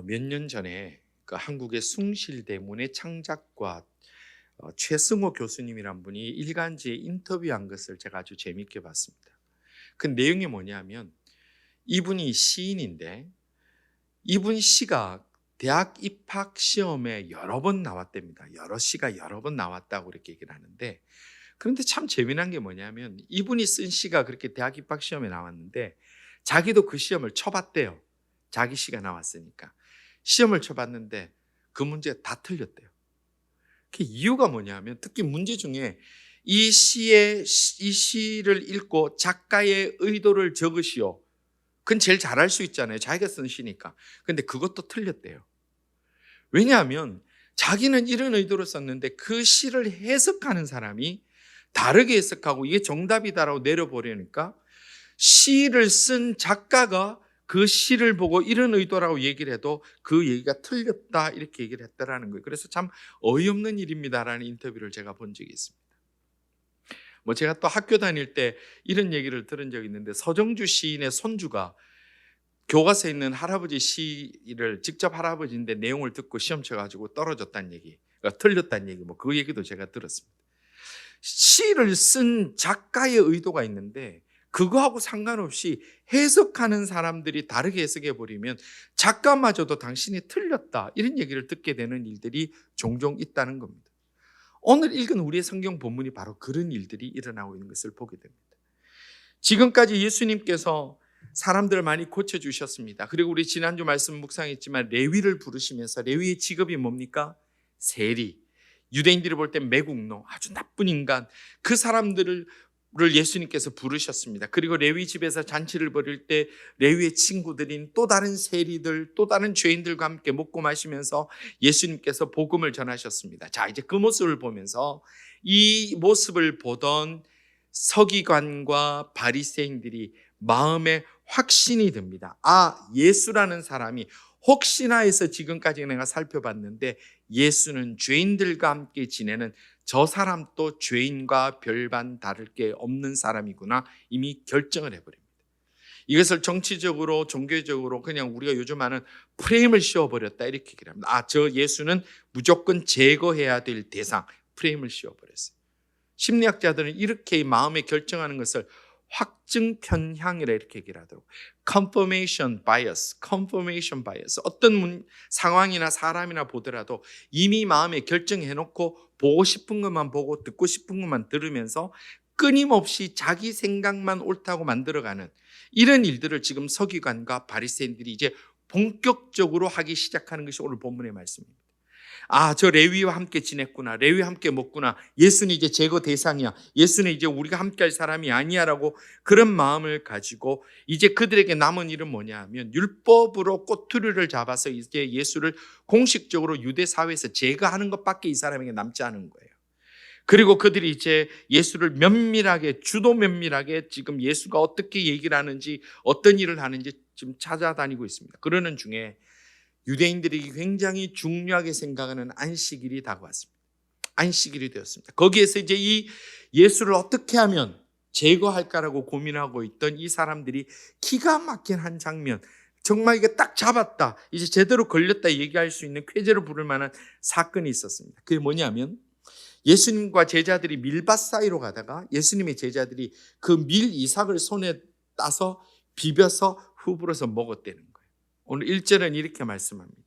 몇 년 전에 그 한국의 숭실대문의 창작과 최승호 교수님이란 분이 일간지에 인터뷰한 것을 제가 아주 재미있게 봤습니다. 그 내용이 뭐냐면 이분이 시인인데 이분 시가 대학 입학 시험에 여러 번 나왔답니다. 여러 시가 여러 번 나왔다고 그렇게 얘기를 하는데, 그런데 참 재미난 게 뭐냐면 이분이 쓴 시가 그렇게 대학 입학 시험에 나왔는데 자기도 그 시험을 쳐봤대요. 자기 시가 나왔으니까 시험을 쳐봤는데 그 문제 다 틀렸대요. 그 이유가 뭐냐면 특히 문제 중에 이 시를 읽고 작가의 의도를 적으시오. 그건 제일 잘할 수 있잖아요. 자기가 쓴 시니까. 근데 그것도 틀렸대요. 왜냐하면 자기는 이런 의도로 썼는데 그 시를 해석하는 사람이 다르게 해석하고 이게 정답이다라고 내려보려니까 시를 쓴 작가가 그 시를 보고 이런 의도라고 얘기를 해도 그 얘기가 틀렸다 이렇게 얘기를 했다라는 거예요. 그래서 참 어이없는 일입니다라는 인터뷰를 제가 본 적이 있습니다. 제가 또 학교 다닐 때 이런 얘기를 들은 적이 있는데 서정주 시인의 손주가 교과서에 있는 할아버지 시를 직접 할아버지인데 내용을 듣고 시험 쳐가지고 떨어졌다는 얘기, 그러니까 틀렸다는 얘기, 그 얘기도 제가 들었습니다. 시를 쓴 작가의 의도가 있는데 그거하고 상관없이 해석하는 사람들이 다르게 해석해 버리면 작가마저도 당신이 틀렸다 이런 얘기를 듣게 되는 일들이 종종 있다는 겁니다. 오늘 읽은 우리의 성경 본문이 바로 그런 일들이 일어나고 있는 것을 보게 됩니다. 지금까지 예수님께서 사람들을 많이 고쳐주셨습니다. 그리고 우리 지난주 말씀 묵상했지만 레위를 부르시면서 레위의 직업이 뭡니까? 세리. 유대인들이 볼 때 매국노, 아주 나쁜 인간, 그 사람들을 예수님께서 부르셨습니다. 그리고 레위 집에서 잔치를 벌일 때 레위의 친구들인 또 다른 세리들, 또 다른 죄인들과 함께 먹고 마시면서 예수님께서 복음을 전하셨습니다. 자, 이제 그 모습을 보면서 이 모습을 보던 서기관과 바리새인들이 마음에 확신이 듭니다. 예수라는 사람이 혹시나 해서 지금까지 내가 살펴봤는데 예수는 죄인들과 함께 지내는 저 사람도 죄인과 별반 다를 게 없는 사람이구나 이미 결정을 해버립니다. 이것을 정치적으로 종교적으로 그냥 우리가 요즘 하는 프레임을 씌워버렸다 이렇게 얘기를 합니다. 저 예수는 무조건 제거해야 될 대상, 프레임을 씌워버렸어요. 심리학자들은 이렇게 마음에 결정하는 것을 확증 편향이라 이렇게 얘기를 하더라고요. confirmation bias. 어떤 상황이나 사람이나 보더라도 이미 마음에 결정해놓고 보고 싶은 것만 보고 듣고 싶은 것만 들으면서 끊임없이 자기 생각만 옳다고 만들어가는 이런 일들을 지금 서기관과 바리새인들이 이제 본격적으로 하기 시작하는 것이 오늘 본문의 말씀입니다. 저 레위와 함께 지냈구나. 레위와 함께 먹구나. 예수는 이제 제거 대상이야. 예수는 이제 우리가 함께 할 사람이 아니야라고 그런 마음을 가지고 이제 그들에게 남은 일은 뭐냐 하면 율법으로 꼬투리를 잡아서 이제 예수를 공식적으로 유대 사회에서 제거하는 것밖에 이 사람에게 남지 않은 거예요. 그리고 그들이 이제 예수를 주도 면밀하게 지금 예수가 어떻게 얘기를 하는지 어떤 일을 하는지 지금 찾아다니고 있습니다. 그러는 중에 유대인들이 굉장히 중요하게 생각하는 안식일이 다가왔습니다. 안식일이 되었습니다. 거기에서 이제 이 예수를 어떻게 하면 제거할까라고 고민하고 있던 이 사람들이 기가 막힌 한 장면, 정말 이게 딱 잡았다, 이제 제대로 걸렸다 얘기할 수 있는 쾌재를 부를 만한 사건이 있었습니다. 그게 뭐냐면 예수님과 제자들이 밀밭 사이로 가다가 예수님의 제자들이 그 밀 이삭을 손에 따서 비벼서 후불어서 먹었다는 거예요. 오늘 1절은 이렇게 말씀합니다.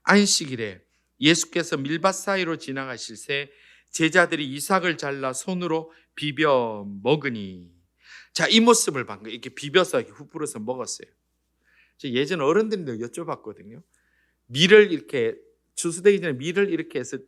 안식일에 예수께서 밀밭 사이로 지나가실 새 제자들이 이삭을 잘라 손으로 비벼 먹으니, 자, 이 모습을 본 거예요. 이렇게 비벼서 이렇게 후불어서 먹었어요. 예전 어른들인데 여쭤봤거든요. 밀을 이렇게 추수되기 전에 밀을 이렇게 해서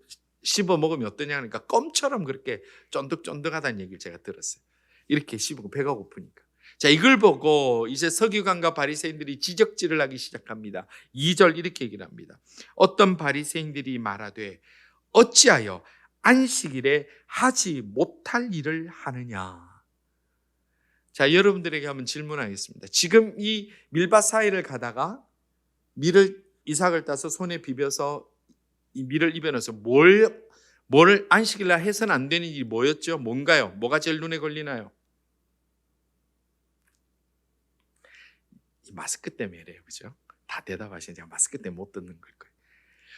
씹어 먹으면 어떠냐 하니까 껌처럼 그렇게 쫀득쫀득하다는 얘기를 제가 들었어요. 이렇게 씹고 배가 고프니까. 자, 이걸 보고 이제 서기관과 바리새인들이 지적질을 하기 시작합니다. 2절 이렇게 얘기를 합니다. 어떤 바리새인들이 말하되 어찌하여 안식일에 하지 못할 일을 하느냐. 자, 여러분들에게 한번 질문하겠습니다. 지금 이 밀밭 사이를 가다가 이삭을 따서 손에 비벼서 이 밀을 입에넣어서 뭘 안식일날 해서는 안 되는 일이 뭐였죠? 뭔가요? 뭐가 제일 눈에 걸리나요? 이 마스크 때문에래요, 그죠? 다 대답하시는 제가 마스크 때문에 못 듣는 걸 거예요.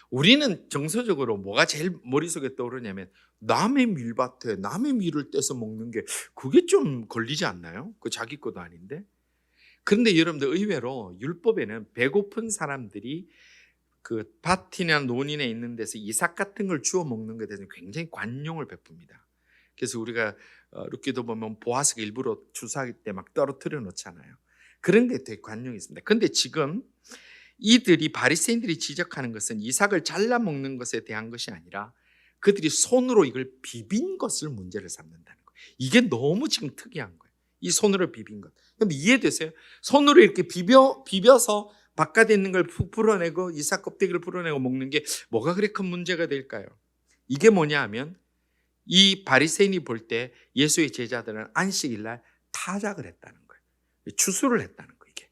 우리는 정서적으로 뭐가 제일 머릿속에 떠오르냐면 남의 밀밭에 남의 밀을 떼서 먹는 게 그게 좀 걸리지 않나요? 그 자기 것도 아닌데. 그런데 여러분들 의외로 율법에는 배고픈 사람들이 그 밭이나 논이나 있는 데서 이삭 같은 걸 주워 먹는 것에 대해서 굉장히 관용을 베풉니다. 그래서 우리가 룻기도 보면 보아스가 일부러 추수할 때 막 떨어뜨려 놓잖아요. 그런 게 되게 관용이 있습니다. 그런데 지금 이들이 바리새인들이 지적하는 것은 이삭을 잘라 먹는 것에 대한 것이 아니라 그들이 손으로 이걸 비빈 것을 문제를 삼는다는 거예요. 이게 너무 지금 특이한 거예요. 이 손으로 비빈 것. 근데 이해되세요? 손으로 이렇게 비벼서 바깥에 있는 걸 푹 풀어내고 이삭 껍데기를 풀어내고 먹는 게 뭐가 그렇게 큰 문제가 될까요? 이게 뭐냐 하면 이 바리새인이 볼 때 예수의 제자들은 안식일 날 타작을 했다는 거예요. 추수를 했다는 거예요. 이게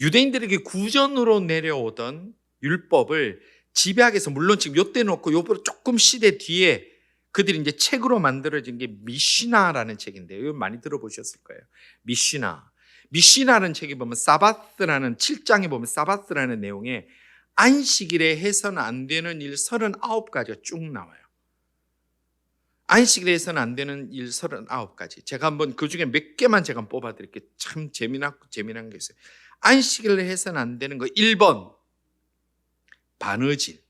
유대인들에게 구전으로 내려오던 율법을 집약해서 물론 지금 요때 놓고 요보다 조금 시대 뒤에 그들이 이제 책으로 만들어진 게 미시나라는 책인데요. 이거 많이 들어보셨을 거예요. 미시나라는 책에 보면 사바스라는 7장에 보면 사바스라는 내용에 안식일에 해서는 안 되는 일 39가지가 쭉 나와요. 안식일에 해서는 안 되는 일 39가지. 제가 한번 그 중에 몇 개만 제가 뽑아 드릴게요. 참 재미난 게 있어요. 안식일에 해서는 안 되는 거 1번 바느질.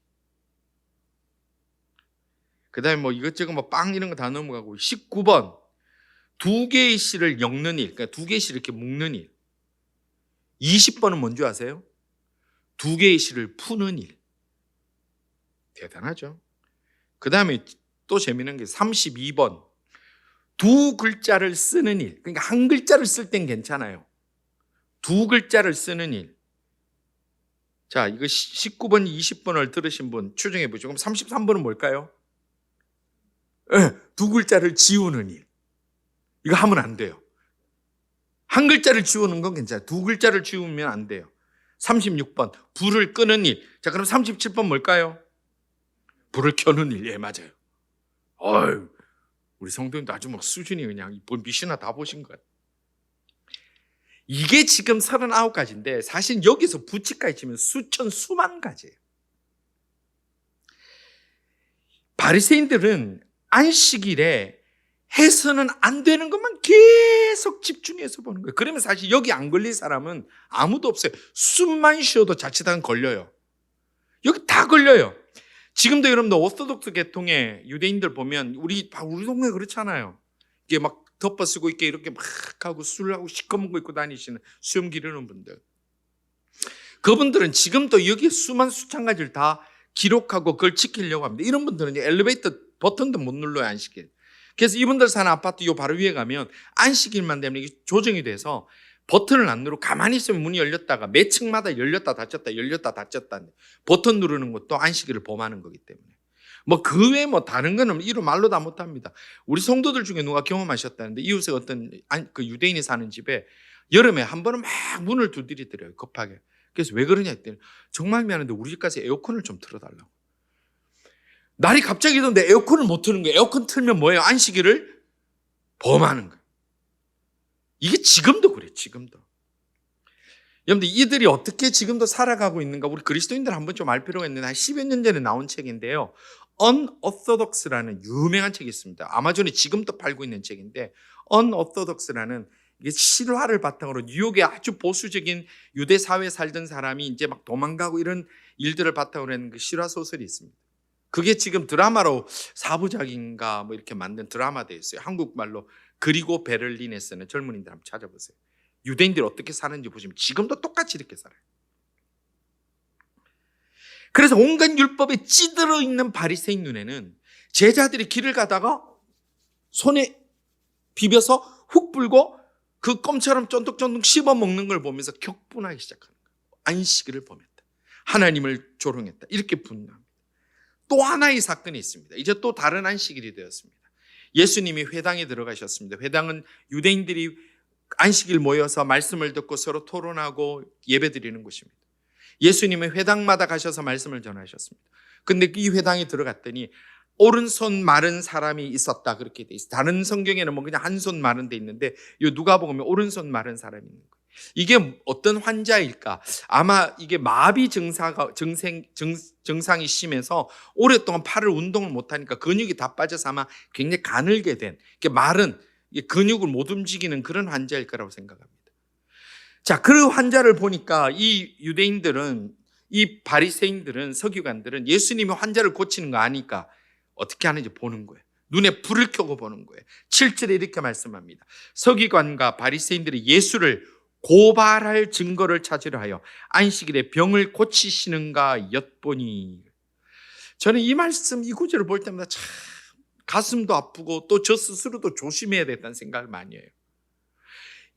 그 다음에 뭐 이것저것 뭐 빵 이런 거 다 넘어가고 19번 2개의 실을 엮는 일. 그러니까 2개의 실을 이렇게 묶는 일. 20번은 뭔지 아세요? 2개의 실을 푸는 일. 대단하죠. 그 다음에 또 재미난 게 32번 2글자를 쓰는 일. 그러니까 한 글자를 쓸 땐 괜찮아요. 2글자를 쓰는 일. 자, 이거 19번, 20번을 들으신 분 추정해 보죠. 그럼 33번은 뭘까요? 2글자를 지우는 일. 이거 하면 안 돼요. 한 글자를 지우는 건 괜찮아요. 2글자를 지우면 안 돼요. 36번 불을 끄는 일. 자, 그럼 37번 뭘까요? 불을 켜는 일. 예, 맞아요. 어휴, 우리 성도님도 아주 막 수준이 그냥 미시나 다 보신 것 같아요. 이게 지금 39가지인데 사실 여기서 부치까지 치면 수천 수만 가지예요. 바리새인들은 안식일에 해서는 안 되는 것만 계속 집중해서 보는 거예요. 그러면 사실 여기 안 걸릴 사람은 아무도 없어요. 숨만 쉬어도 자칫하면 걸려요. 여기 다 걸려요. 지금도 여러분들 오소독스 계통의 유대인들 보면 우리 동네 그렇잖아요. 이게 막 덮어 쓰고 이렇게 막 하고 술하고 시커먼 거 입고 다니시는 수염 기르는 분들. 그분들은 지금도 여기 수만 수천 가지를 다 기록하고 그걸 지키려고 합니다. 이런 분들은 엘리베이터 버튼도 못 눌러요, 안식일. 그래서 이분들 사는 아파트 요 바로 위에 가면 안식일만 되면 이게 조정이 돼서 버튼을 안 누르고 가만히 있으면 문이 열렸다가 매 층마다 열렸다 닫혔다 열렸다 닫혔다. 버튼 누르는 것도 안식일을 범하는 거기 때문에. 뭐 그 외에 뭐 다른 거는 이루 말로 다 못합니다. 우리 성도들 중에 누가 경험하셨다는데 이웃에 어떤 그 유대인이 사는 집에 여름에 한 번은 막 문을 두드리더래요, 급하게. 그래서 왜 그러냐 했더니 정말 미안한데 우리 집까지 에어컨을 좀 틀어달라고. 날이 갑자기 더운데 에어컨을 못 트는 거예요. 에어컨 틀면 뭐예요? 안식일을 범하는 거예요. 이게 지금도 그래요. 지금도. 여러분들 이들이 어떻게 지금도 살아가고 있는가 우리 그리스도인들 한번 좀 알 필요가 있는데 한 10여 년 전에 나온 책인데요. Unorthodox라는 유명한 책이 있습니다. 아마존에 지금도 팔고 있는 책인데 Unorthodox라는 이게 실화를 바탕으로 뉴욕의 아주 보수적인 유대 사회에 살던 사람이 이제 막 도망가고 이런 일들을 바탕으로 하는 그 실화 소설이 있습니다. 그게 지금 드라마로 4부작인가 뭐 이렇게 만든 드라마 되어 있어요. 한국말로. 그리고 베를린에서는 젊은이들 한번 찾아보세요. 유대인들이 어떻게 사는지 보시면 지금도 똑같이 이렇게 살아요. 그래서 온갖 율법에 찌들어 있는 바리새인 눈에는 제자들이 길을 가다가 손에 비벼서 훅 불고 그 껌처럼 쫀득쫀득 씹어 먹는 걸 보면서 격분하기 시작하는 거예요. 안식일을 범했다. 하나님을 조롱했다. 이렇게 분노합니다. 또 하나의 사건이 있습니다. 이제 또 다른 안식일이 되었습니다. 예수님이 회당에 들어가셨습니다. 회당은 유대인들이 안식일 모여서 말씀을 듣고 서로 토론하고 예배드리는 곳입니다. 예수님은 회당마다 가셔서 말씀을 전하셨습니다. 근데 이 회당에 들어갔더니 오른손 마른 사람이 있었다 그렇게 돼 있어요. 다른 성경에는 뭐 그냥 한 손 마른 데 있는데 이 누가복음에 오른손 마른 사람이 있는 거예요. 이게 어떤 환자일까? 아마 이게 마비 증상이 심해서 오랫동안 팔을 운동을 못하니까 근육이 다 빠져서 아마 굉장히 가늘게 된, 마른 근육을 못 움직이는 그런 환자일 거라고 생각합니다. 자, 그 환자를 보니까 이 유대인들은, 이 바리새인들은, 서기관들은 예수님이 환자를 고치는 거 아니까 어떻게 하는지 보는 거예요. 눈에 불을 켜고 보는 거예요. 7절에 이렇게 말씀합니다. 서기관과 바리새인들이 예수를 고발할 증거를 찾으려 하여 안식일에 병을 고치시는가 엿보니. 저는 이 말씀, 이 구절을 볼 때마다 참 가슴도 아프고 또 저 스스로도 조심해야 되겠다는 생각을 많이 해요.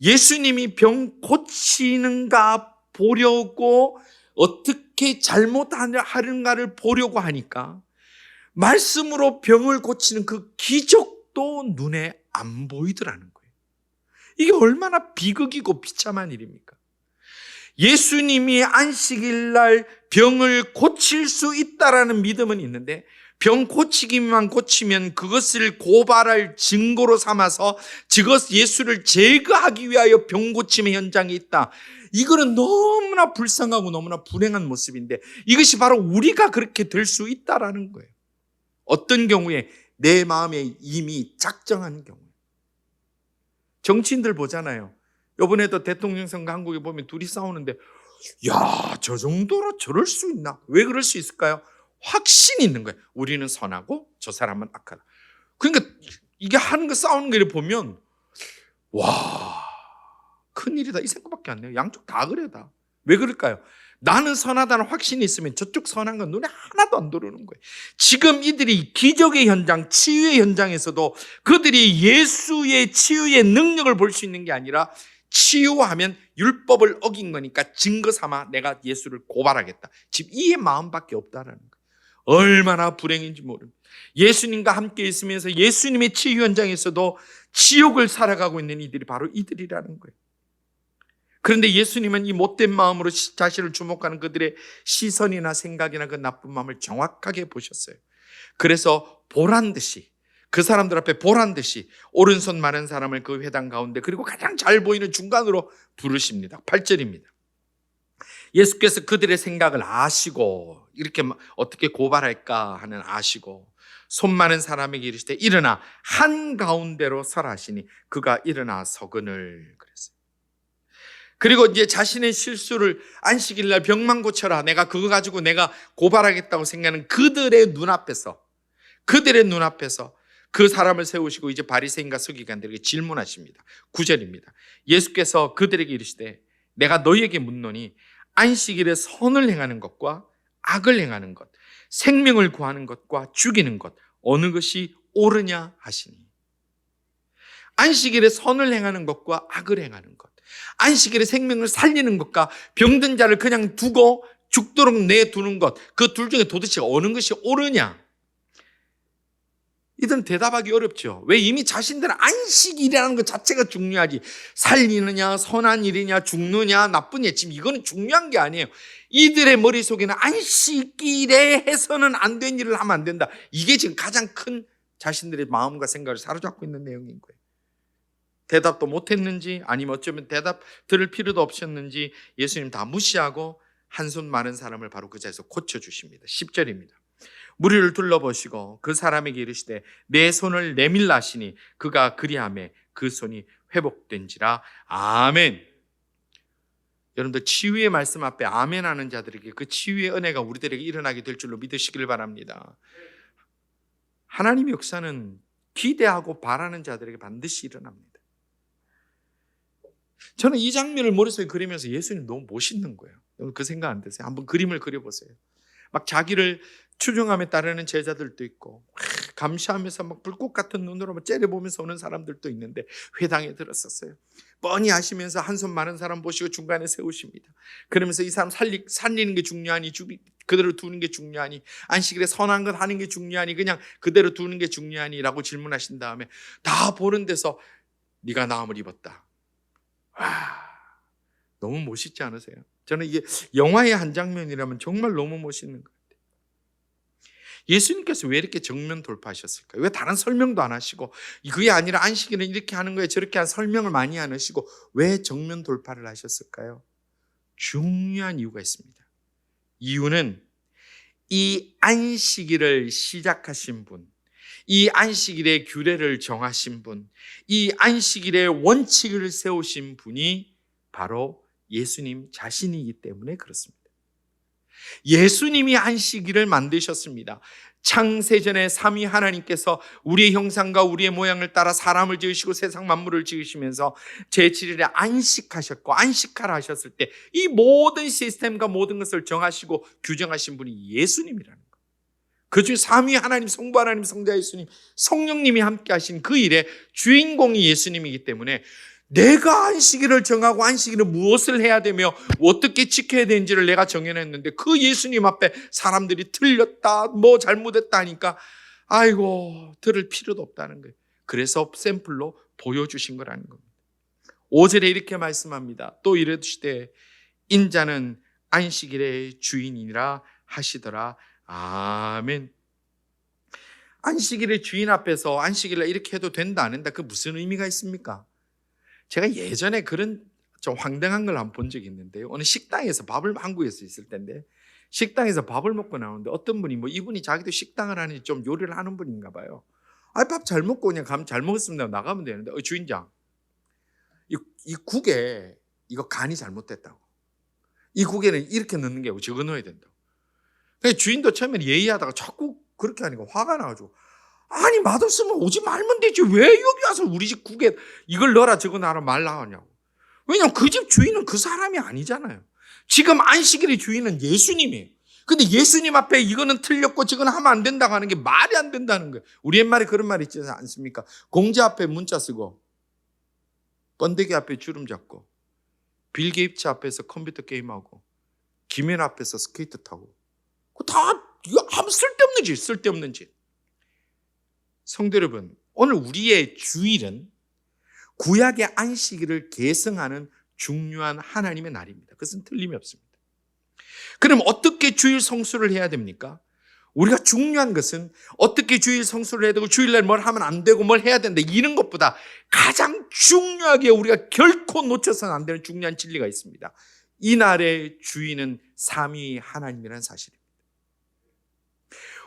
예수님이 병 고치는가 보려고, 어떻게 잘못하는가를 보려고 하니까 말씀으로 병을 고치는 그 기적도 눈에 안 보이더라는 거예요. 이게 얼마나 비극이고 비참한 일입니까? 예수님이 안식일 날 병을 고칠 수 있다라는 믿음은 있는데, 병 고치기만 고치면 그것을 고발할 증거로 삼아서 예수를 제거하기 위하여 병 고침의 현장에 있다. 이거는 너무나 불쌍하고 너무나 불행한 모습인데, 이것이 바로 우리가 그렇게 될 수 있다라는 거예요. 어떤 경우에 내 마음에 이미 작정한 경우. 정치인들 보잖아요. 이번에도 대통령 선거 한국에 보면 둘이 싸우는데, 야, 저 정도로 저럴 수 있나? 왜 그럴 수 있을까요? 확신이 있는 거예요. 우리는 선하고 저 사람은 악하다. 그러니까 이게 하는 거, 싸우는 거 보면 와, 큰일이다 이 생각밖에 안 나요. 양쪽 다 그래 다. 왜 그럴까요? 나는 선하다는 확신이 있으면 저쪽 선한 건 눈에 하나도 안 들어오는 거예요. 지금 이들이 기적의 현장, 치유의 현장에서도 그들이 예수의 치유의 능력을 볼 수 있는 게 아니라, 치유하면 율법을 어긴 거니까 증거 삼아 내가 예수를 고발하겠다. 지금 이 마음밖에 없다라는 거예요. 얼마나 불행인지 모릅니다. 예수님과 함께 있으면서 예수님의 치유 현장에서도 지옥을 살아가고 있는 이들이 바로 이들이라는 거예요. 그런데 예수님은 이 못된 마음으로 자신을 주목하는 그들의 시선이나 생각이나 그 나쁜 마음을 정확하게 보셨어요. 그래서 보란듯이, 그 사람들 앞에 보란듯이 오른손 마른 사람을 그 회당 가운데, 그리고 가장 잘 보이는 중간으로 부르십니다. 8절입니다. 예수께서 그들의 생각을 아시고, 이렇게 어떻게 고발할까 하는 아시고, 손 마른 사람에게 이르시되 일어나 한가운데로 서라 하시니 그가 일어나 서거늘 그랬어요. 그리고 이제 자신의 실수를, 안식일 날 병만 고쳐라, 내가 그거 가지고 내가 고발하겠다고 생각하는 그들의 눈앞에서 그 사람을 세우시고 이제 바리새인과 서기관들에게 질문하십니다. 9절입니다. 예수께서 그들에게 이르시되 내가 너희에게 묻노니 안식일에 선을 행하는 것과 악을 행하는 것, 생명을 구하는 것과 죽이는 것, 어느 것이 옳으냐 하시니. 안식일에 선을 행하는 것과 악을 행하는 것, 안식일에 생명을 살리는 것과 병든 자를 그냥 두고 죽도록 내두는 것, 그 둘 중에 도대체 어느 것이 옳으냐? 이들은 대답하기 어렵죠. 왜? 이미 자신들은 안식일이라는 것 자체가 중요하지, 살리느냐, 선한 일이냐, 죽느냐, 나쁜 일, 지금 이거는 중요한 게 아니에요. 이들의 머릿속에는 안식일에 해서는 안 된 일을 하면 안 된다, 이게 지금 가장 큰 자신들의 마음과 생각을 사로잡고 있는 내용인 거예요. 대답도 못했는지, 아니면 어쩌면 대답 들을 필요도 없었는지 예수님 다 무시하고 한 손 마른 사람을 바로 그 자리에서 고쳐주십니다. 10절입니다. 무리를 둘러보시고 그 사람에게 이르시되 내 손을 내밀라 하시니 그가 그리하매 그 손이 회복된지라. 아멘. 여러분들, 치유의 말씀 앞에 아멘 하는 자들에게 그 치유의 은혜가 우리들에게 일어나게 될 줄로 믿으시길 바랍니다. 하나님의 역사는 기대하고 바라는 자들에게 반드시 일어납니다. 저는 이 장면을 머릿속에 그리면서 예수님 너무 멋있는 거예요. 그 생각 안 드세요? 한번 그림을 그려보세요. 막 자기를 추종함에 따르는 제자들도 있고, 감시하면서 막 불꽃 같은 눈으로 막 째려보면서 오는 사람들도 있는데 회당에 들었었어요. 뻔히 아시면서 한 손 마른 사람 보시고 중간에 세우십니다. 그러면서 이 사람 살리는 게 중요하니, 그대로 두는 게 중요하니, 안식일에 선한 것 하는 게 중요하니, 그냥 그대로 두는 게 중요하니 라고 질문하신 다음에 다 보는 데서 네가 나음을 입었다. 와, 너무 멋있지 않으세요? 저는 이게 영화의 한 장면이라면 정말 너무 멋있는 것 같아요. 예수님께서 왜 이렇게 정면 돌파하셨을까요? 왜 다른 설명도 안 하시고, 그게 아니라 안식일은 이렇게 하는 거예요, 저렇게 한 설명을 많이 안 하시고 왜 정면 돌파를 하셨을까요? 중요한 이유가 있습니다. 이유는 이 안식일을 시작하신 분, 이 안식일의 규례를 정하신 분, 이 안식일의 원칙을 세우신 분이 바로 예수님 자신이기 때문에 그렇습니다. 예수님이 안식일을 만드셨습니다. 창세전에 삼위 하나님께서 우리의 형상과 우리의 모양을 따라 사람을 지으시고 세상 만물을 지으시면서 제7일에 안식하셨고 안식하라 하셨을 때 이 모든 시스템과 모든 것을 정하시고 규정하신 분이 예수님이라는 거예요. 그 중 삼위 하나님, 성부 하나님, 성자 예수님, 성령님이 함께 하신 그 일의 주인공이 예수님이기 때문에 내가 안식일을 정하고 안식일은 무엇을 해야 되며 어떻게 지켜야 되는지를 내가 정해냈는데 그 예수님 앞에 사람들이 틀렸다, 뭐 잘못했다 하니까 아이고 들을 필요도 없다는 거예요. 그래서 샘플로 보여주신 거라는 겁니다. 5절에 이렇게 말씀합니다. 또 이르시되 인자는 안식일의 주인이라 하시더라. 아멘. 안식일의 주인 앞에서 안식일을 이렇게 해도 된다 안 된다, 그 무슨 의미가 있습니까? 제가 예전에 그런 좀 황당한 걸 한번 본 적이 있는데요. 어느 식당에서 밥을, 한국에서 있을 때인데 식당에서 밥을 먹고 나오는데 어떤 분이 이분이 자기도 식당을 하니 좀 요리를 하는 분인가 봐요. 밥 잘 먹고 그냥 가면 잘 먹었습니다 나가면 되는데 주인장, 이 국에 이거 간이 잘못됐다고, 이 국에는 이렇게 넣는 게 아니고 저거 넣어야 된다고. 주인도 처음에는 예의하다가 자꾸 그렇게 하니까 화가 나가지고 아니 맛없으면 오지 말면 되지 왜 여기 와서 우리 집 국에 이걸 넣어라 저거 놔라 말라 하냐고. 왜냐하면 그 집 주인은 그 사람이 아니잖아요. 지금 안식일의 주인은 예수님이에요. 근데 예수님 앞에 이거는 틀렸고 저거는 하면 안 된다고 하는 게 말이 안 된다는 거예요. 우리 옛말에 그런 말이 있지 않습니까? 공자 앞에 문자 쓰고 번데기 앞에 주름 잡고 빌 게이츠 앞에서 컴퓨터 게임하고 김현 앞에서 스케이트 타고 다 이거 아무 쓸데없는 짓. 성도 여러분, 오늘 우리의 주일은 구약의 안식일을 계승하는 중요한 하나님의 날입니다. 그것은 틀림이 없습니다. 그럼 어떻게 주일 성수를 해야 됩니까? 우리가 중요한 것은 어떻게 주일 성수를 해야 되고 주일날 뭘 하면 안 되고 뭘 해야 된다 이런 것보다 가장 중요하게 우리가 결코 놓쳐서는 안 되는 중요한 진리가 있습니다. 이 날의 주인은 삼위 하나님이라는 사실입니다.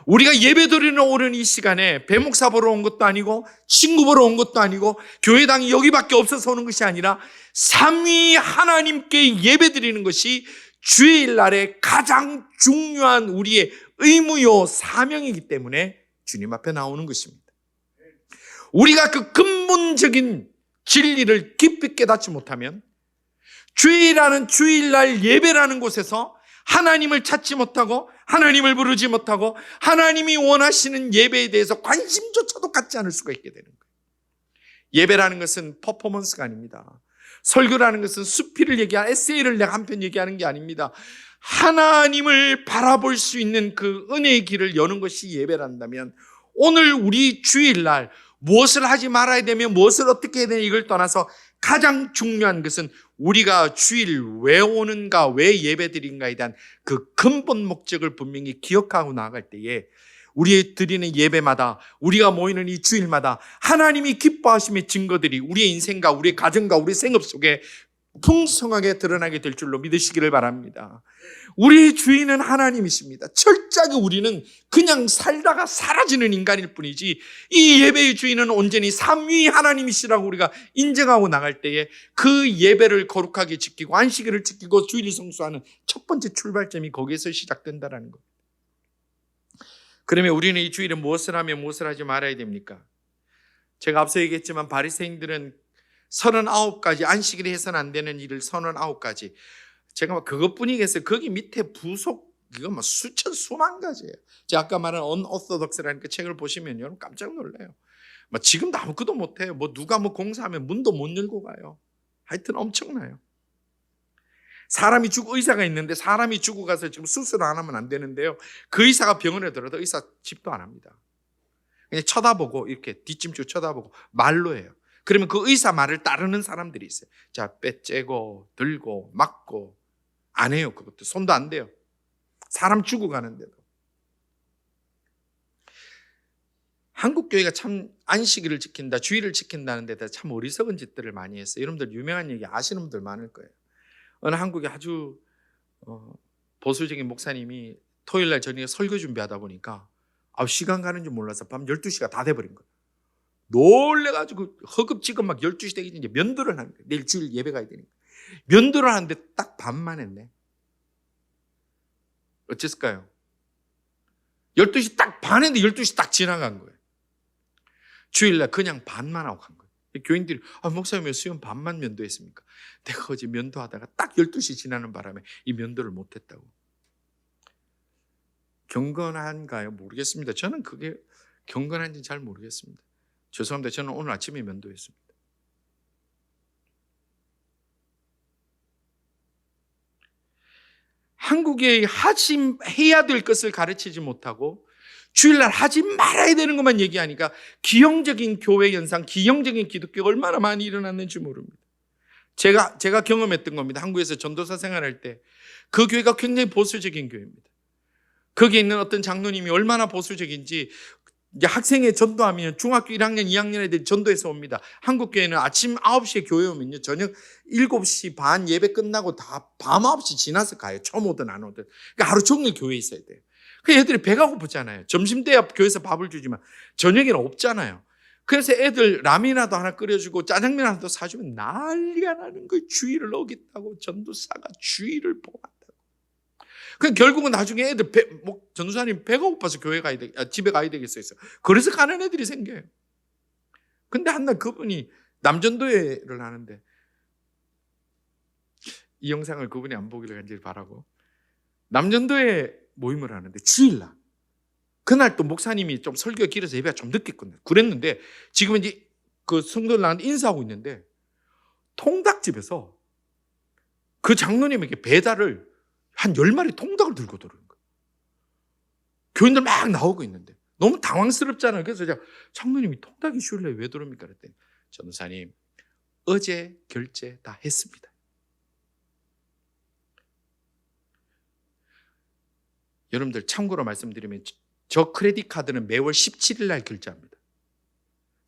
우리가 예배드리러 오는 이 시간에 배목사 보러 온 것도 아니고 친구 보러 온 것도 아니고 교회당이 여기밖에 없어서 오는 것이 아니라 삼위 하나님께 예배드리는 것이 주일날의 가장 중요한 우리의 의무요 사명이기 때문에 주님 앞에 나오는 것입니다. 우리가 그 근본적인 진리를 깊이 깨닫지 못하면 주일하는 주일날 예배라는 곳에서 하나님을 찾지 못하고 하나님을 부르지 못하고 하나님이 원하시는 예배에 대해서 관심조차도 갖지 않을 수가 있게 되는 거예요. 예배라는 것은 퍼포먼스가 아닙니다. 설교라는 것은 수필을 얘기하는 에세이를 내가 한 편 얘기하는 게 아닙니다. 하나님을 바라볼 수 있는 그 은혜의 길을 여는 것이 예배란다면 오늘 우리 주일날 무엇을 하지 말아야 되며 무엇을 어떻게 해야 되냐 이걸 떠나서 가장 중요한 것은 우리가 주일 왜 오는가, 왜 예배드린가에 대한 그 근본 목적을 분명히 기억하고 나아갈 때에 우리 드리는 예배마다, 우리가 모이는 이 주일마다 하나님이 기뻐하심의 증거들이 우리의 인생과 우리의 가정과 우리의 생업 속에 풍성하게 드러나게 될 줄로 믿으시기를 바랍니다. 우리의 주인은 하나님이십니다. 철저하게 우리는 그냥 살다가 사라지는 인간일 뿐이지 이 예배의 주인은 온전히 삼위 하나님이시라고 우리가 인정하고 나갈 때에 그 예배를 거룩하게 지키고 안식일을 지키고 주일을 성수하는 첫 번째 출발점이 거기에서 시작된다는 것. 그러면 우리는 이 주일에 무엇을 하며 무엇을 하지 말아야 됩니까? 제가 앞서 얘기했지만 바리새인들은 39가지 안식일에 해서는 안 되는 일을 39가지, 제가 그것뿐이겠어요. 거기 밑에 부속 이거 수천 수만 가지예요. 제가 아까 말한 unorthodox라는 그 책을 보시면 여러분 깜짝 놀라요. 지금도 아무것도 못해요. 누가 공사하면 문도 못 열고 가요. 하여튼 엄청나요. 사람이 의사가 있는데 사람이 죽고 가서 지금 수술을 안 하면 안 되는데요. 그 의사가 병원에 들어도 의사 집도 안 합니다. 그냥 쳐다보고 이렇게 뒷짐지고 쳐다보고 말로 해요. 그러면 그 의사 말을 따르는 사람들이 있어요. 자, 빼째고 들고 막고 안 해요. 그것도 손도 안 대요. 사람 죽어가는데도. 한국 교회가 참 안식일을 지킨다, 주일을 지킨다는 데다 참 어리석은 짓들을 많이 했어요. 여러분들 유명한 얘기 아시는 분들 많을 거예요. 어느 한국에 아주 보수적인 목사님이 토요일 날 저녁에 설교 준비하다 보니까 시간 가는 줄 몰라서 밤 12시가 다 돼버린 거예요. 놀래가지고 허겁지겁 막 12시 되기 전에 면도를 하는 거예요. 내일 주일 예배 가야 되니까. 면도를 하는데 딱 반만 했네. 어쨌을까요? 12시 딱 반 했는데 12시 딱 지나간 거예요. 주일날 그냥 반만 하고 간 거예요. 교인들이 목사님 왜 수요 반만 면도했습니까? 내가 어제 면도하다가 딱 12시 지나는 바람에 이 면도를 못했다고. 경건한가요? 모르겠습니다. 저는 그게 경건한지 잘 모르겠습니다. 죄송합니다. 저는 오늘 아침에 면도했습니다. 한국에 해야 될 것을 가르치지 못하고 주일날 하지 말아야 되는 것만 얘기하니까 기형적인 교회 현상, 기형적인 기독교가 얼마나 많이 일어났는지 모릅니다. 제가 경험했던 겁니다. 한국에서 전도사 생활할 때 그 교회가 굉장히 보수적인 교회입니다. 거기에 있는 어떤 장로님이 얼마나 보수적인지 이제 학생회 전도하면 중학교 1학년, 2학년 애들이 전도해서 옵니다. 한국 교회는 아침 9시에 교회 오면요, 저녁 7시 반 예배 끝나고 다 밤 9시 지나서 가요. 처음 오든 안 오든. 그러니까 하루 종일 교회에 있어야 돼요. 그 애들이 배가 고프잖아요. 점심때야 교회에서 밥을 주지만 저녁에는 없잖아요. 그래서 애들 라면이라도 하나 끓여주고 짜장면 하나도 사주면 난리가 나는 거예요. 주의를 어겼다고 전도사가 주의를 범한다고. 그 결국은 나중에 애들 전도사님 배가 고파서 집에 가야 되겠어요. 그래서 가는 애들이 생겨요. 근데 한날 그분이 남전도회를 하는데 이 영상을 그분이 안 보기를 간절히 바라고 남전도회 모임을 하는데 주일날 그날 또 목사님이 좀 설교가 길어서 예배가 좀 늦게 끝나요. 그랬는데 지금 이제 그 성도들 나한테 인사하고 있는데 통닭집에서 그 장로님에게 배달을 한 10마리 통닭을 들고 들어오는 거예요. 교인들 막 나오고 있는데 너무 당황스럽잖아요. 그래서 제가 장로님이 통닭이 주일날 왜 들어옵니까? 그랬더니 전도사님 어제 결제 다 했습니다. 여러분들 참고로 말씀드리면 저 크레딧 카드는 매월 17일 날 결제합니다.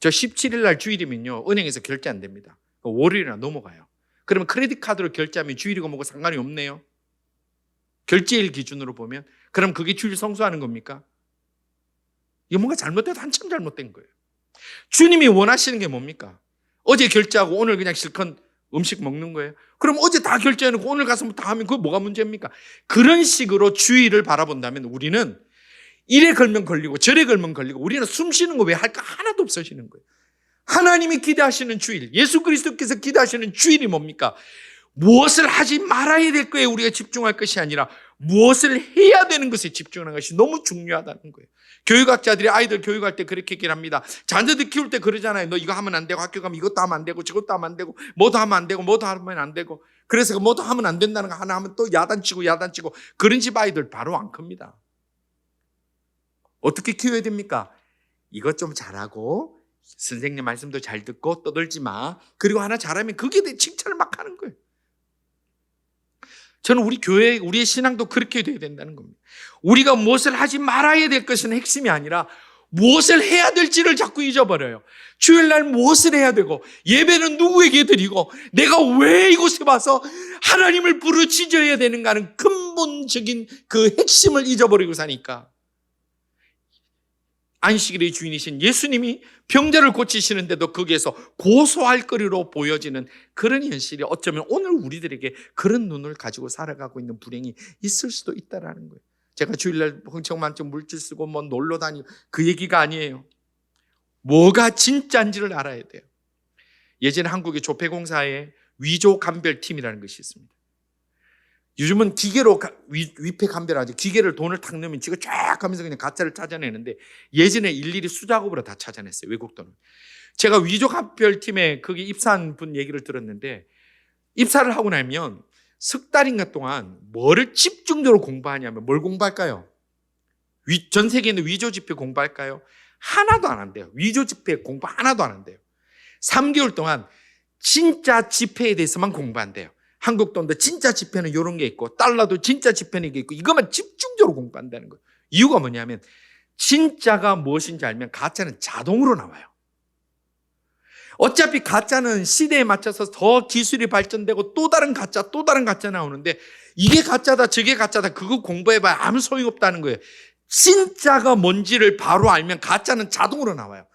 저 17일 날 주일이면요 은행에서 결제 안 됩니다. 월요일이나 넘어가요. 그러면 크레딧 카드로 결제하면 주일이고 뭐고 상관이 없네요. 결제일 기준으로 보면 그럼 그게 주일 성수하는 겁니까? 이거 뭔가 잘못돼도 한참 잘못된 거예요. 주님이 원하시는 게 뭡니까? 어제 결제하고 오늘 그냥 실컷 음식 먹는 거예요. 그럼 어제 다 결제해놓고 오늘 가서 다 하면 그거 뭐가 문제입니까? 그런 식으로 주일을 바라본다면 우리는 이래 걸면 걸리고 저래 걸면 걸리고 우리는 숨 쉬는 거 왜 할까 하나도 없어지는 거예요. 하나님이 기대하시는 주일, 예수 그리스도께서 기대하시는 주일이 뭡니까? 무엇을 하지 말아야 될 거에 우리가 집중할 것이 아니라 무엇을 해야 되는 것에 집중하는 것이 너무 중요하다는 거예요. 교육학자들이 아이들 교육할 때 그렇게 얘기를 합니다. 자녀들 키울 때 그러잖아요. 너 이거 하면 안 되고 학교 가면 이것도 하면 안 되고 저것도 하면 안 되고 뭐도 하면 안 되고 뭐도 하면 안 되고 그래서 그 뭐도 하면 안 된다는 거 하나 하면 또 야단치고 그런 집 아이들 바로 안 큽니다. 어떻게 키워야 됩니까? 이것 좀 잘하고 선생님 말씀도 잘 듣고 떠들지 마. 그리고 하나 잘하면 그게 내 칭찬을 막 하는 거예요. 저는 우리 교회, 우리의 신앙도 그렇게 돼야 된다는 겁니다. 우리가 무엇을 하지 말아야 될 것은 핵심이 아니라 무엇을 해야 될지를 자꾸 잊어버려요. 주일날 무엇을 해야 되고 예배는 누구에게 드리고 내가 왜 이곳에 와서 하나님을 부르짖어야 되는가는 근본적인 그 핵심을 잊어버리고 사니까 안식일의 주인이신 예수님이 병자를 고치시는데도 거기에서 고소할 거리로 보여지는 그런 현실이 어쩌면 오늘 우리들에게 그런 눈을 가지고 살아가고 있는 불행이 있을 수도 있다는 거예요. 제가 주일날 흥청망청 물질 쓰고 뭐 놀러 다니고 그 얘기가 아니에요. 뭐가 진짜인지를 알아야 돼요. 예전에 한국의 조폐공사에 위조 감별팀이라는 것이 있습니다. 요즘은 기계로 위패 감별하죠. 기계를 돈을 탁 넣으면 지가 쫙 하면서 그냥 가짜를 찾아내는데 예전에 일일이 수작업으로 다 찾아냈어요. 외국 돈을. 제가 위조 감별팀에 거기 입사한 분 얘기를 들었는데 입사를 하고 나면 석 달인가 동안 뭐를 집중적으로 공부하냐면 뭘 공부할까요? 전 세계에 있는 위조 지폐 공부할까요? 하나도 안 한대요. 위조 지폐 공부 하나도 안 한대요. 3개월 동안 진짜 지폐에 대해서만 공부한대요. 한국 돈도 진짜 지폐는 이런 게 있고 달러도 진짜 지폐는 이게 있고 이것만 집중적으로 공부한다는 거예요. 이유가 뭐냐면 진짜가 무엇인지 알면 가짜는 자동으로 나와요. 어차피 가짜는 시대에 맞춰서 더 기술이 발전되고 또 다른 가짜 나오는데 이게 가짜다 저게 가짜다 그거 공부해봐야 아무 소용없다는 거예요. 진짜가 뭔지를 바로 알면 가짜는 자동으로 나와요.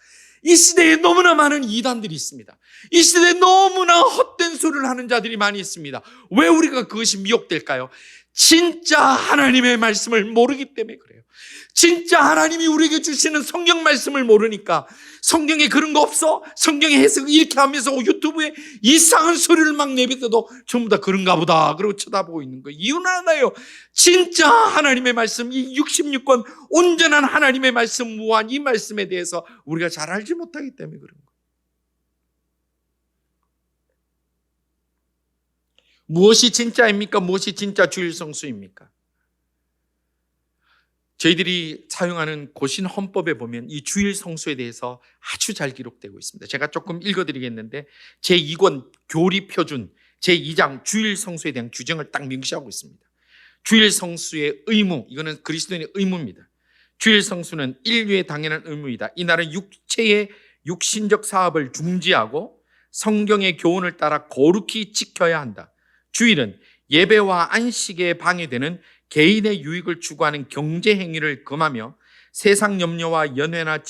이 시대에 너무나 많은 이단들이 있습니다. 이 시대에 너무나 헛된 소리를 하는 자들이 많이 있습니다. 왜 우리가 그것이 미혹될까요? 진짜 하나님의 말씀을 모르기 때문에 그래요. 진짜 하나님이 우리에게 주시는 성경 말씀을 모르니까 성경에 그런 거 없어? 성경의 해석을 이렇게 하면서 유튜브에 이상한 소리를 막 내뱉어도 전부 다 그런가 보다 그러고 쳐다보고 있는 거예요. 이유는 하나예요. 진짜 하나님의 말씀, 이 66권 온전한 하나님의 말씀 무한 이 말씀에 대해서 우리가 잘 알지 못하기 때문에 그런 거예요. 무엇이 진짜입니까? 무엇이 진짜 주일 성수입니까? 저희들이 사용하는 고신 헌법에 보면 이 주일 성수에 대해서 아주 잘 기록되고 있습니다. 제가 조금 읽어드리겠는데 제2권 교리표준 제2장 주일 성수에 대한 규정을 딱 명시하고 있습니다. 주일 성수의 의무, 이거는 그리스도인의 의무입니다. 주일 성수는 인류의 당연한 의무이다. 이날은 육체의 육신적 사업을 중지하고 성경의 교훈을 따라 거룩히 지켜야 한다. 주일은 예배와 안식에 방해되는 개인의 유익을 추구하는 경제 행위를 금하며 세상 염려와 연회나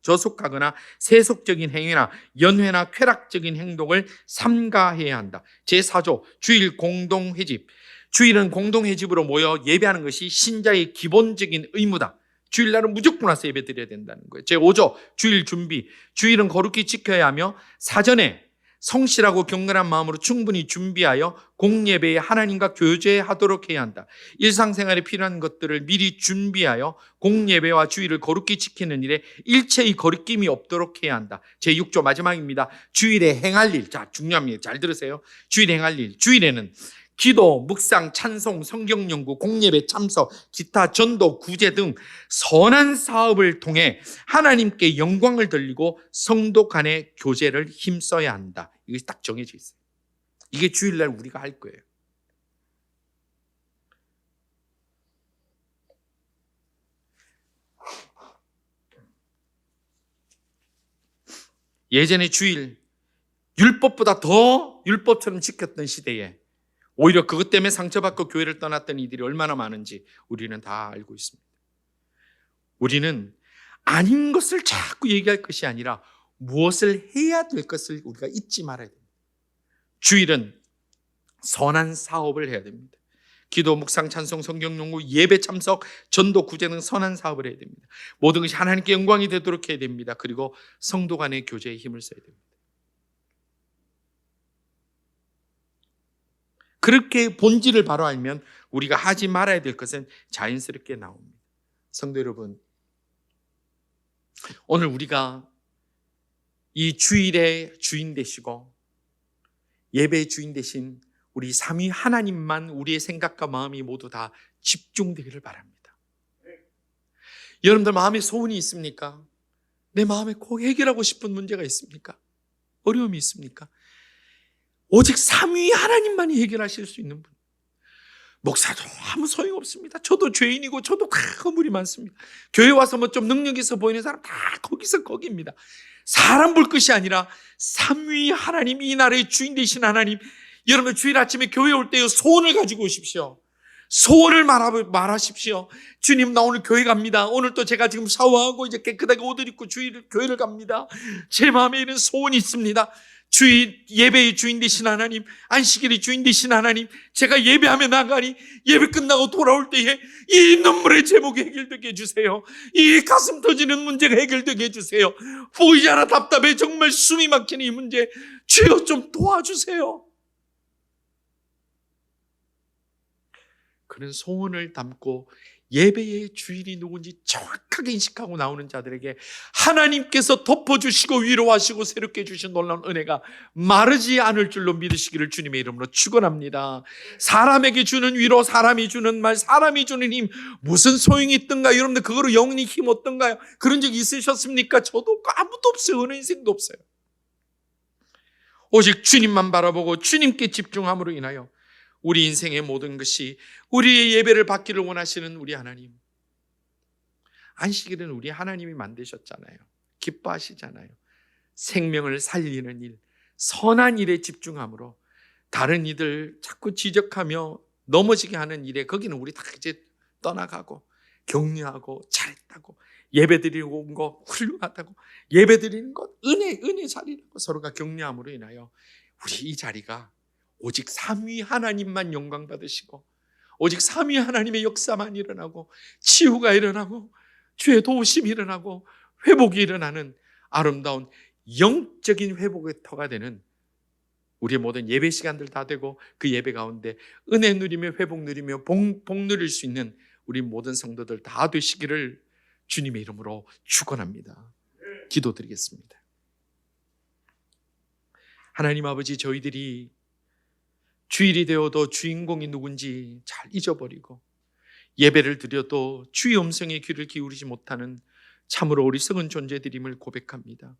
저속하거나 세속적인 행위나 연회나 쾌락적인 행동을 삼가해야 한다. 제4조 주일 공동회집. 주일은 공동회집으로 모여 예배하는 것이 신자의 기본적인 의무다. 주일날은 무조건 와서 예배 드려야 된다는 거예요. 제5조 주일 준비. 주일은 거룩히 지켜야 하며 사전에 성실하고 경건한 마음으로 충분히 준비하여 공예배에 하나님과 교제하도록 해야 한다. 일상생활에 필요한 것들을 미리 준비하여 공예배와 주일을 거룩히 지키는 일에 일체의 거리낌이 없도록 해야 한다. 제6조 마지막입니다. 주일에 행할 일. 자, 중요합니다. 잘 들으세요. 주일에 행할 일. 주일에는 기도, 묵상, 찬송, 성경 연구, 공예배 참석, 기타, 전도, 구제 등 선한 사업을 통해 하나님께 영광을 돌리고 성도 간의 교제를 힘써야 한다. 이게 딱 정해져 있어요. 이게 주일날 우리가 할 거예요. 예전에 주일 율법보다 더 율법처럼 지켰던 시대에 오히려 그것 때문에 상처받고 교회를 떠났던 이들이 얼마나 많은지 우리는 다 알고 있습니다. 우리는 아닌 것을 자꾸 얘기할 것이 아니라 무엇을 해야 될 것을 우리가 잊지 말아야 됩니다. 주일은 선한 사업을 해야 됩니다. 기도, 묵상, 찬송, 성경 연구, 예배 참석, 전도, 구제 등 선한 사업을 해야 됩니다. 모든 것이 하나님께 영광이 되도록 해야 됩니다. 그리고 성도 간의 교제에 힘을 써야 됩니다. 그렇게 본질을 바로 알면 우리가 하지 말아야 될 것은 자연스럽게 나옵니다. 성도 여러분, 오늘 우리가 이 주일의 주인 되시고 예배의 주인 되신 우리 삼위 하나님만 우리의 생각과 마음이 모두 다 집중되기를 바랍니다. 여러분들 마음에 소원이 있습니까? 내 마음에 꼭 해결하고 싶은 문제가 있습니까? 어려움이 있습니까? 오직 삼위 하나님만이 해결하실 수 있는 분. 목사도 아무 소용없습니다. 저도 죄인이고 저도 다 허물이 많습니다. 교회 와서 뭐 좀 능력 있어 보이는 사람 다 거기서 거기입니다. 사람 볼 것이 아니라 삼위 하나님, 이 나라의 주인 되신 하나님, 여러분 주일 아침에 교회 올 때요 소원을 가지고 오십시오. 소원을 말하십시오. 주님, 나 오늘 교회 갑니다. 오늘 또 제가 지금 샤워하고 이제 깨끗하게 옷을 입고 교회를 갑니다. 제 마음에 이런 소원이 있습니다. 주일 예배의 주인 되신 하나님, 안식일의 주인 되신 하나님, 제가 예배하며 나가니 예배 끝나고 돌아올 때에 이 눈물의 제목이 해결되게 해주세요. 이 가슴 터지는 문제가 해결되게 해주세요. 보이지 않아 답답해 정말 숨이 막히는 이 문제 주여 좀 도와주세요. 그런 소원을 담고 예배의 주인이 누군지 정확하게 인식하고 나오는 자들에게 하나님께서 덮어주시고 위로하시고 새롭게 주신 놀라운 은혜가 마르지 않을 줄로 믿으시기를 주님의 이름으로 축원합니다. 사람에게 주는 위로, 사람이 주는 말, 사람이 주는 힘 무슨 소용이 있던가요? 여러분들 그거로 영혼이 힘 어떤가요? 그런 적 있으셨습니까? 저도 아무도 없어요. 어느 인생도 없어요. 오직 주님만 바라보고 주님께 집중함으로 인하여 우리 인생의 모든 것이 우리의 예배를 받기를 원하시는 우리 하나님, 안식일은 우리 하나님이 만드셨잖아요. 기뻐하시잖아요. 생명을 살리는 일, 선한 일에 집중함으로 다른 이들 자꾸 지적하며 넘어지게 하는 일에 거기는 우리 다 이제 떠나가고 격려하고 잘했다고, 예배드리고 온 거 훌륭하다고, 예배드리는 것 은혜 자리라고 서로가 격려함으로 인하여 우리 이 자리가 오직 삼위 하나님만 영광 받으시고 오직 삼위 하나님의 역사만 일어나고 치유가 일어나고 주의 도우심이 일어나고 회복이 일어나는 아름다운 영적인 회복의 터가 되는 우리의 모든 예배 시간들 다 되고 그 예배 가운데 은혜 누리며 회복 누리며 복 누릴 수 있는 우리 모든 성도들 다 되시기를 주님의 이름으로 축원합니다. 기도드리겠습니다. 하나님 아버지, 저희들이 주일이 되어도 주인공이 누군지 잘 잊어버리고 예배를 드려도 주의 음성에 귀를 기울이지 못하는 참으로 어리석은 존재들임을 고백합니다.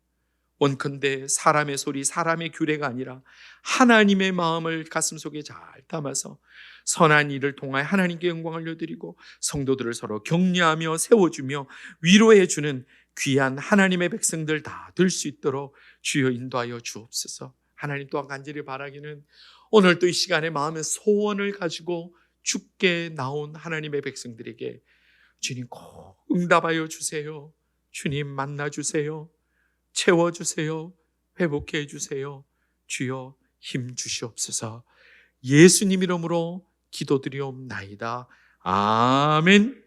원컨대 사람의 소리, 사람의 규례가 아니라 하나님의 마음을 가슴속에 잘 담아서 선한 일을 통하여 하나님께 영광을 올려드리고 성도들을 서로 격려하며 세워주며 위로해주는 귀한 하나님의 백성들 다 될 수 있도록 주여 인도하여 주옵소서. 하나님 또한 간절히 바라기는 오늘 또 이 시간에 마음의 소원을 가지고 주께 나온 하나님의 백성들에게 주님 꼭 응답하여 주세요. 주님 만나주세요. 채워주세요. 회복해 주세요. 주여 힘 주시옵소서. 예수님 이름으로 기도드리옵나이다. 아멘.